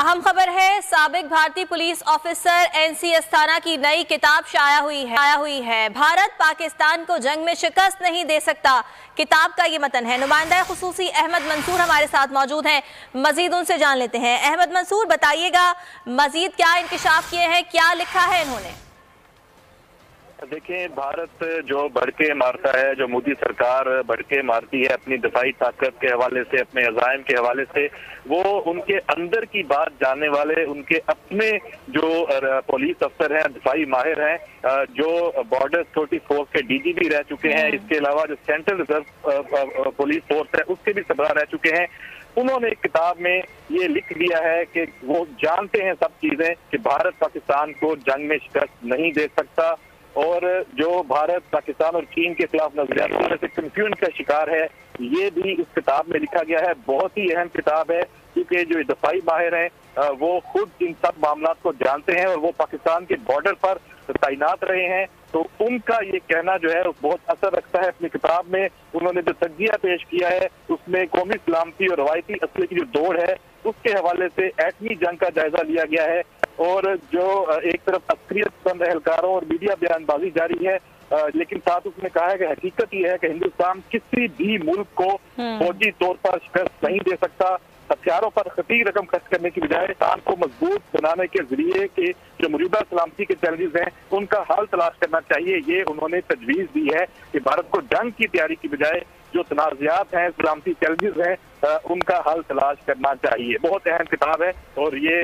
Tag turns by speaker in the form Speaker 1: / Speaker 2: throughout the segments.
Speaker 1: अहम खबर है, साबिक भारतीय पुलिस ऑफिसर एनसी अस्थाना की नई किताब शाया हुई है। भारत पाकिस्तान को जंग में शिकस्त नहीं दे सकता, किताब का ये मतन है। नुमाइंदा खुसूसी अहमद मंसूर हमारे साथ मौजूद हैं, मजीद उनसे जान लेते हैं। अहमद मंसूर, बताइएगा मजीद क्या इंकशाफ किए हैं, क्या लिखा है इन्होंने?
Speaker 2: देखिए, भारत जो बढ़के मारता है, जो मोदी सरकार बढ़के मारती है अपनी दफाई ताकत के हवाले से, अपने अज़ाइम के हवाले से, वो उनके अंदर की बात जानने वाले उनके अपने जो पुलिस अफसर हैं, दफाई माहिर हैं, जो बॉर्डर सिक्योरिटी फोर्स के डीजीपी रह चुके हैं, इसके अलावा जो सेंट्रल रिजर्व पुलिस फोर्स है उसके भी सरबराह रह चुके हैं, उन्होंने एक किताब में ये लिख दिया है कि वो जानते हैं सब चीजें कि भारत पाकिस्तान को जंग में शिकस्त नहीं दे सकता। और जो भारत पाकिस्तान और चीन के खिलाफ नजरियात से कंफ्यूजन का शिकार है, ये भी इस किताब में लिखा गया है। बहुत ही अहम किताब है क्योंकि जो दफाई माहिर हैं वो खुद इन सब मामलों को जानते हैं और वो पाकिस्तान के बॉर्डर पर तैनात रहे हैं, तो उनका ये कहना जो है बहुत असर रखता है। अपनी किताब में उन्होंने जो तज्जिया पेश किया है उसमें कौमी सलामती और रवायती असले की जो दौड़ है उसके हवाले से एटमी जंग का जायजा लिया गया है। और जो एक तरफ अस्करियत पसंद एहलकारों और मीडिया बयानबाजी जारी है, लेकिन साथ उसने कहा है कि हकीकत ये है कि हिंदुस्तान किसी भी मुल्क को फौजी तौर पर शिकस्त नहीं दे सकता। हथियारों पर खतीर रकम खर्च करने की बजाय पाकिस्तान को मजबूत बनाने के जरिए के जो मौजूदा सलामती के चैलेंजेस हैं उनका हल तलाश करना चाहिए। ये उन्होंने तजवीज दी है कि भारत को जंग की तैयारी की बजाय जो तनाज़ात हैं, सलामती चैलेंजेस हैं, उनका हल तलाश करना चाहिए। बहुत अहम किताब है और ये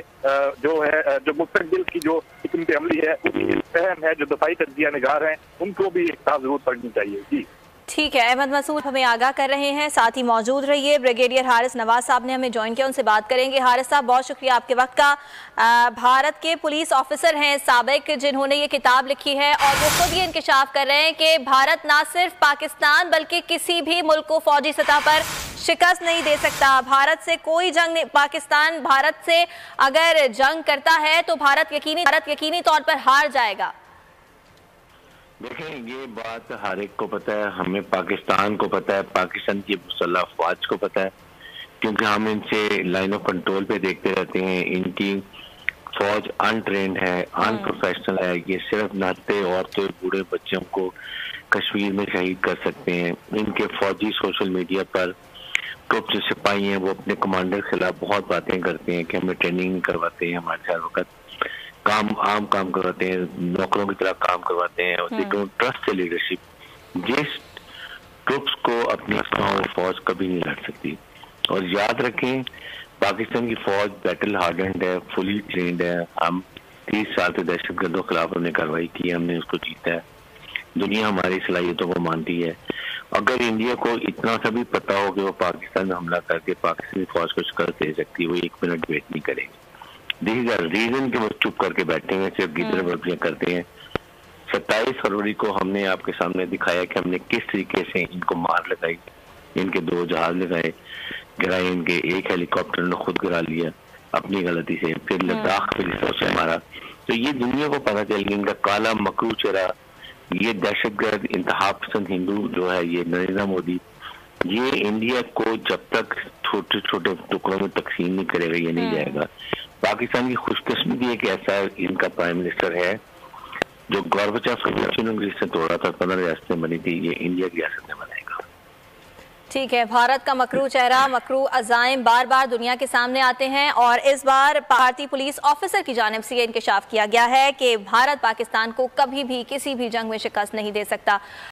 Speaker 2: जो है जो मुस्तकबिल की जो हिकमत अमली है उसकी अहम है। जो दफाई तज्जिया निगार हैं उनको भी एक किताब जरूर पढ़नी चाहिए। जी
Speaker 1: ठीक है, अहमद मंसूर हमें आगाह कर रहे हैं, साथ ही मौजूद रहिए। ब्रिगेडियर हारिस नवाज साहब ने हमें ज्वाइन किया, उनसे बात करेंगे। हारिस साहब, बहुत शुक्रिया आपके वक्त का। भारत के पुलिस ऑफिसर हैं साबिक जिन्होंने ये किताब लिखी है और वो खुद ये इंकशाफ कर रहे हैं कि भारत ना सिर्फ पाकिस्तान बल्कि किसी भी मुल्क को फौजी सतह पर शिकस्त नहीं दे सकता। भारत से कोई जंग नहीं, पाकिस्तान भारत से अगर जंग करता है तो भारत यकीनी तौर पर हार जाएगा।
Speaker 3: देखें, ये बात हर एक को पता है, हमें पाकिस्तान को पता है, पाकिस्तान की मुसल्लह अफवाज को पता है, क्योंकि हम इनसे लाइन ऑफ कंट्रोल पे देखते रहते हैं। इनकी फौज अनट्रेंड है, अनप्रोफेशनल है। ये सिर्फ नाते औरतें बूढ़े बच्चों को कश्मीर में शहीद कर सकते हैं। इनके फौजी सोशल मीडिया पर ट्रुप जो सिपाही हैं वो अपने कमांडर के खिलाफ बहुत बातें करते हैं कि हमें ट्रेनिंग नहीं करवाते हैं, हमारे साथ वक्त आम काम करवाते हैं, नौकरों की तरह काम करवाते हैं और लेकिन ट्रस्ट से लीडरशिप जिस ट्रुप्स को अपनी फौज कभी नहीं लड़ सकती। और याद रखें, पाकिस्तान की फौज बैटल हार्डेंड है, फुली ट्रेंड है। हम 30 साल से दहशतगर्दों के खिलाफ हमने कार्रवाई की, हमने उसको जीता है। दुनिया हमारी सलाहियतों को मानती है। अगर इंडिया को इतना सा भी पता हो कि वो पाकिस्तान में हमला करके पाकिस्तानी फौज को शिकस्त दे सकती है, वो 1 मिनट वेट नहीं करेंगे। दिस इज रीजन कि वो चुप करके बैठे हैं, सिर्फ गिदर वर्जियां करते हैं। 27 फरवरी को हमने आपके सामने दिखाया कि हमने किस तरीके से इनको मार लगाई। इनके 2 जहाज लगाए, गिराए, इनके एक हेलीकॉप्टर ने खुद गिरा लिया अपनी गलती से, फिर लद्दाख पुलिस से मारा। तो ये दुनिया को पता चल गया इनका काला मकरू चेहरा, ये दहशतगर्द इंतहा पसंद हिंदू जो है ये नरेंद्र मोदी, ये इंडिया को जब तक छोटे छोटे टुकड़ों में तकसीम नहीं करेगा ये नहीं जाएगा। पाकिस्तान की खुशकिस्मती है कि ऐसा इनका प्राइम मिनिस्टर है जो गौरबचाव कन्वेंशन से तोड़ा था, 15 रियासतें बनी थी, ये इंडिया की रियासत में बनाएगा।
Speaker 1: ठीक है, भारत का मकरू चेहरा, मकरू अज़ाइम बार बार दुनिया के सामने आते हैं और इस बार भारतीय पुलिस ऑफिसर की जानिब से ये इंकशाफ किया गया है कि भारत पाकिस्तान को कभी भी किसी भी जंग में शिकस्त नहीं दे सकता।